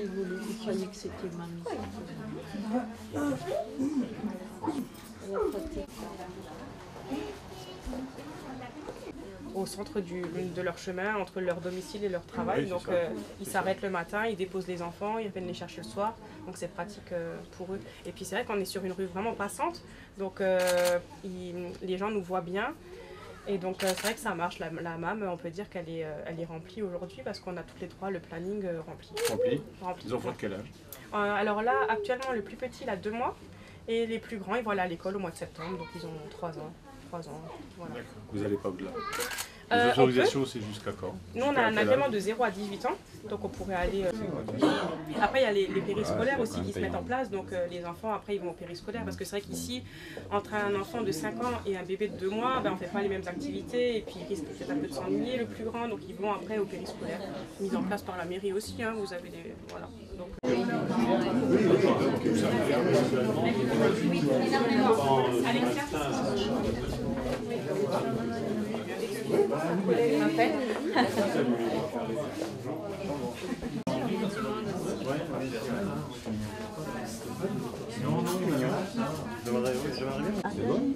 il croyait que c'était mamie. Au centre de leur chemin, entre leur domicile et leur travail. Oui, donc ils s'arrêtent le matin, ils déposent les enfants, ils viennent les chercher le soir. Donc c'est pratique pour eux. Et puis c'est vrai qu'on est sur une rue vraiment passante, donc les gens nous voient bien. Et donc c'est vrai que ça marche. La MAM, on peut dire qu'elle est remplie aujourd'hui parce qu'on a toutes les trois le planning rempli. Rempli. Les enfants de quel âge? Alors là, actuellement, le plus petit, il a 2 mois. Et les plus grands, ils vont aller à l'école au mois de septembre. Donc ils ont 3 ans. 3 ans, voilà. D'accord. Vous n'allez pas au-delà? Les autorisations, c'est jusqu'à quand? Nous, on a un agrément de 0 à 18 ans, donc on pourrait aller... Après, il y a les périscolaires aussi qui se mettent en place, donc les enfants, après, ils vont au périscolaire, parce que c'est vrai qu'ici, entre un enfant de 5 ans et un bébé de 2 mois, ben, on ne fait pas les mêmes activités, et puis ils risquent peut-être un peu de s'ennuyer, le plus grand, donc ils vont après au périscolaire, mis en place par la mairie aussi, hein, vous avez des... Voilà. Donc,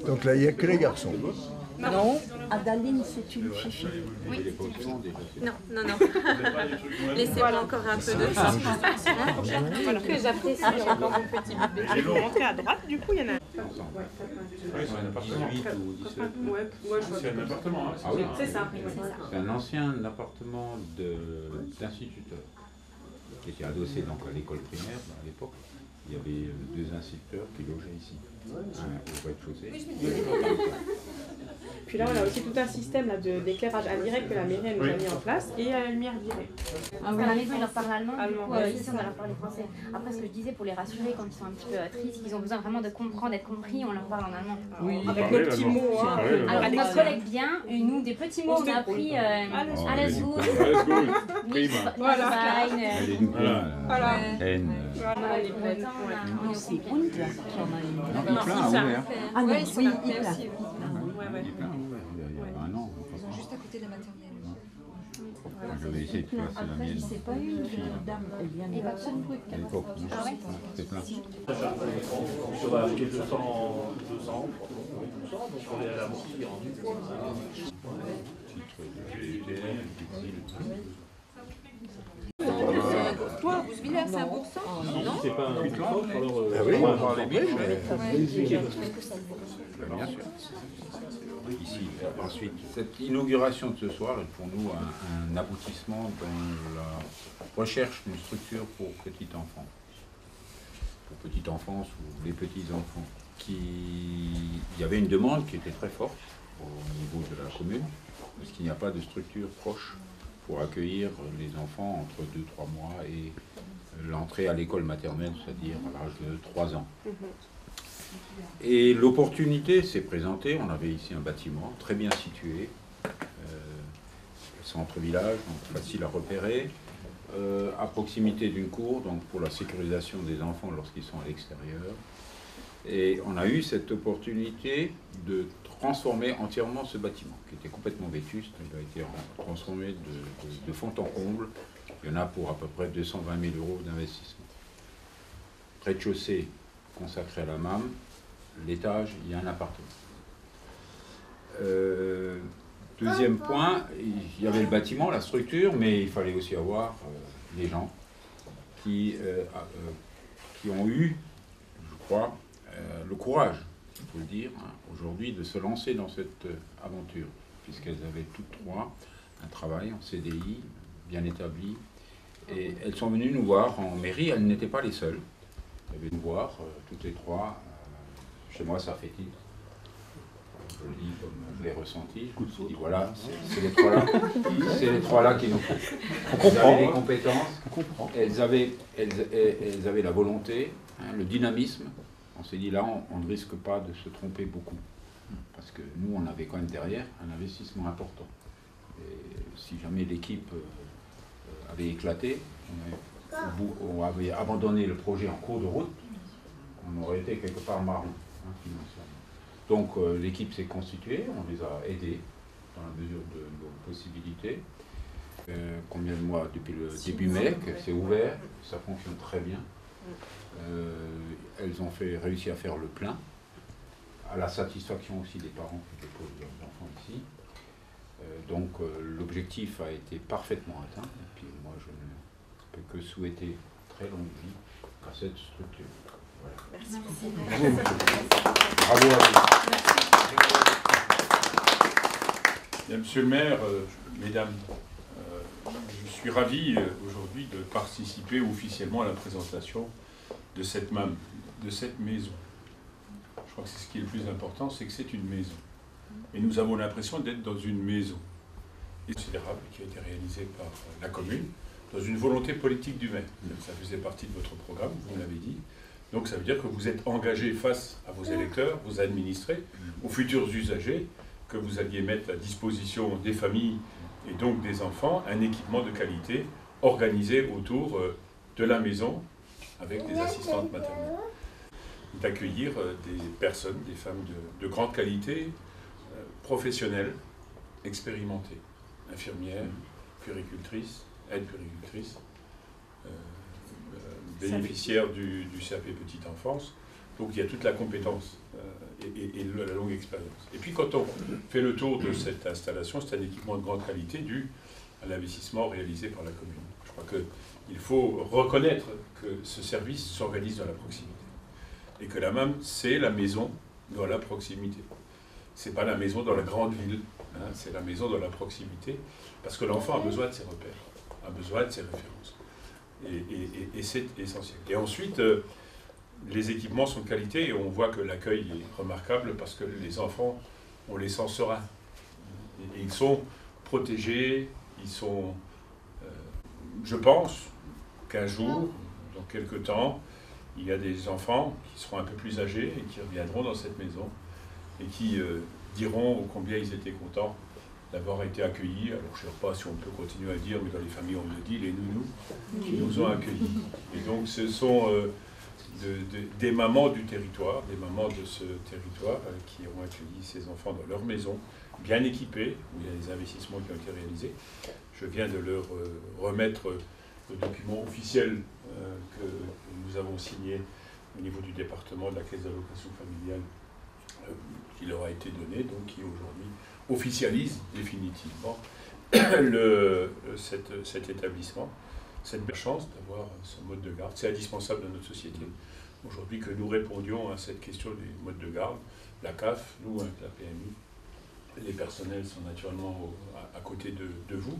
Donc là, il n'y a que les garçons. Non, Adaline, c'est une fifi. Oui. Non. Laissez-moi encore un peu de temps. Que j'apprécie encore mon petit bébé. je vais vous montrer à droite, du coup, il y en a... C'est un appartement. 18 ou 17. C'est un appartement, hein? Ah oui. C'est ça. C'est un ancien appartement d'instituteurs qui était adossé donc à l'école primaire à l'époque. Il y avait 2 instituteurs qui logeaient ici, un au rez-de-chaussée. Puis là, on a aussi tout un système d'éclairage indirect que la mairie elle nous a mis en place et à la lumière directe. Parce qu'à la maison, ils leur parlent allemand, du coup, ouais, ici, on va leur parler français. Après, ce que je disais, pour les rassurer quand ils sont un petit peu tristes, qu'ils ont besoin vraiment de comprendre, d'être compris, on leur parle en allemand. Oui, avec nos petits mots. Hein. Alors, on collecte bien, et nous, des petits mots, on a appris alles gut, Voilà. Voilà. C'est Hund qui en a une. Non, il plein, oui. Ah non, oui, il pleut. Il y a un an. Juste à côté de la maternelle. Je vais essayer de placer la Après, mienne. c'est pas une dame, elle vient de Luxembourg. À l'époque, c'est plein. Ça va avec 200, donc on est à la moitié Toi, Bouzevillers, c'est un bourg-sang? Non, c'est pas un plan, alors... Ah oui, on va voir les billes, Bien sûr. Ici, ensuite, cette inauguration de ce soir est pour nous un aboutissement dans la recherche d'une structure pour petits enfants. Pour petite enfance ou les petits-enfants. Il y avait une demande qui était très forte au niveau de la commune, parce qu'il n'y a pas de structure proche pour accueillir les enfants entre 2-3 mois et l'entrée à l'école maternelle, c'est-à-dire à l'âge de 3 ans. Et l'opportunité s'est présentée, on avait ici un bâtiment très bien situé, centre-village, donc facile à repérer, à proximité d'une cour, donc pour la sécurisation des enfants lorsqu'ils sont à l'extérieur. Et on a eu cette opportunité de transformer entièrement ce bâtiment, qui était complètement vétuste. Il a été transformé de fond en comble. Il y en a pour à peu près 220 000 € d'investissement. Rez-de-chaussée consacré à la MAM. L'étage, il y a un appartement. Deuxième point, il y avait le bâtiment, la structure, mais il fallait aussi avoir les gens qui ont eu, je crois, le courage, il faut le dire, hein, aujourd'hui, de se lancer dans cette aventure, puisqu'elles avaient toutes trois un travail en CDI bien établi. Et elles sont venues nous voir en mairie, elles n'étaient pas les seules. Elles venaient nous voir, toutes les trois. Chez moi, ça fait tilt. Je le dis comme je l'ai ressenti. Je me dis, voilà, c'est les trois-là qu'il nous faut. Elles avaient les compétences, elles avaient la volonté, hein, le dynamisme. On s'est dit, là, on ne risque pas de se tromper beaucoup. Parce que nous, on avait quand même derrière un investissement important. Et si jamais l'équipe avait éclaté, on avait abandonné le projet en cours de route, on aurait été quelque part marron, hein, financièrement. Donc l'équipe s'est constituée, on les a aidés dans la mesure de nos possibilités. Combien de mois? Depuis le début mai, que c'est ouvert, ça fonctionne très bien. Elles ont réussi à faire le plein, à la satisfaction aussi des parents qui déposent leurs enfants ici. Donc l'objectif a été parfaitement atteint, et puis moi je ne peux que souhaiter très longue vie à cette structure. Voilà. Merci. Bravo à vous. Bien, Monsieur le maire, mesdames, je suis ravi aujourd'hui de participer officiellement à la présentation de cette MAM, de cette maison. Je crois que c'est ce qui est le plus important, c'est que c'est une maison. Et nous avons l'impression d'être dans une maison considérable qui a été réalisée par la commune, dans une volonté politique du maire. Ça faisait partie de votre programme, vous l'avez dit. Donc ça veut dire que vous êtes engagé face à vos électeurs, vos administrés, aux futurs usagers, que vous alliez mettre à disposition des familles et donc des enfants un équipement de qualité organisé autour de la maison avec des assistantes maternelles. D'accueillir des personnes, des femmes de grande qualité, professionnelles, expérimentées, infirmières, puéricultrices, aides-puéricultrices, bénéficiaires du CAP Petite Enfance. Donc il y a toute la compétence et la longue expérience. Et puis quand on fait le tour de cette installation, c'est un équipement de grande qualité dû à l'investissement réalisé par la commune. Je crois qu'il faut reconnaître que ce service s'organise dans la proximité. Et que la MAM, c'est la maison dans la proximité. C'est pas la maison dans la grande ville, hein, c'est la maison dans la proximité, parce que l'enfant a besoin de ses repères, a besoin de ses références. Et c'est essentiel. Et ensuite, les équipements sont de qualité et on voit que l'accueil est remarquable parce que les enfants, on les sent sereins. Et ils sont protégés, ils sont... je pense qu'un jour, dans quelques temps, il y a des enfants qui seront un peu plus âgés et qui reviendront dans cette maison et qui diront combien ils étaient contents d'avoir été accueillis. Alors je ne sais pas si on peut continuer à dire, mais dans les familles on le dit, les nounous qui nous ont accueillis. Et donc ce sont des mamans du territoire, des mamans de ce territoire qui ont accueilli ces enfants dans leur maison, bien équipés, où il y a des investissements qui ont été réalisés. Je viens de leur remettre le document officiel que nous avons signé au niveau du département de la Caisse d'allocation familiale qui leur a été donné, donc qui aujourd'hui officialise définitivement cet établissement, cette belle chance d'avoir ce mode de garde. C'est indispensable dans notre société. Aujourd'hui que nous répondions à cette question des modes de garde, la CAF, nous avec la PMI, les personnels sont naturellement à côté de vous.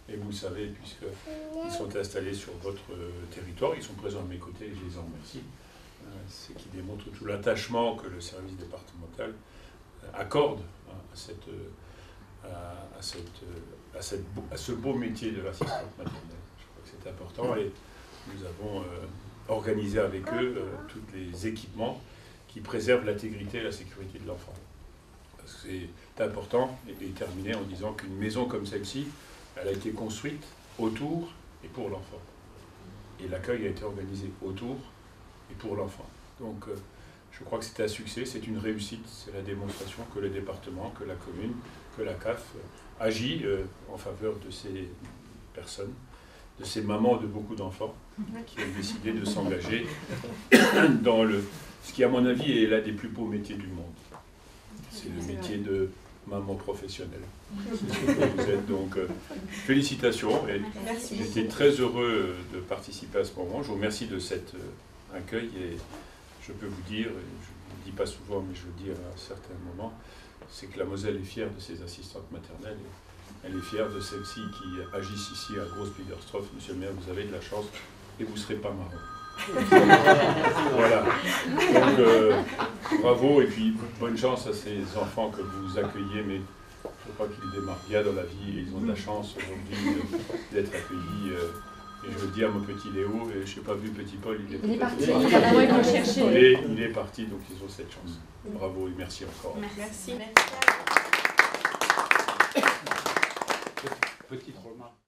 Et vous le savez, puisqu'ils sont installés sur votre territoire, ils sont présents à mes côtés et je les en remercie. C'est qui démontre tout l'attachement que le service départemental accorde à ce beau métier de l'assistante maternelle. Je crois que c'est important et nous avons organisé avec eux tous les équipements qui préservent l'intégrité et la sécurité de l'enfant. C'est important et terminer en disant qu'une maison comme celle-ci, elle a été construite autour et pour l'enfant. Et l'accueil a été organisé autour et pour l'enfant. Donc je crois que c'est un succès, c'est une réussite, c'est la démonstration que le département, que la commune, que la CAF agit en faveur de ces personnes, de ces mamans de beaucoup d'enfants qui ont décidé de s'engager dans ce qui à mon avis est l'un des plus beaux métiers du monde. C'est le métier de maman professionnelle. Vous êtes donc félicitations et j'étais très heureux de participer à ce moment. Je vous remercie de cet accueil et je peux vous dire, et je ne le dis pas souvent mais je le dis à certains moments, c'est que la Moselle est fière de ses assistantes maternelles et elle est fière de celles-ci qui agissent ici à Groß-Biedersdorf. Monsieur le maire, vous avez de la chance et vous ne serez pas marrant. Voilà. Donc bravo et puis bonne chance à ces enfants que vous accueillez, mais je crois qu'ils démarrent bien dans la vie et ils ont de la chance aujourd'hui d'être accueillis. Et je le dis à mon petit Léo, et je n'ai pas vu petit Paul, il est parti. Il est parti, donc ils ont cette chance. Bravo et merci encore. Merci. Petite remarque.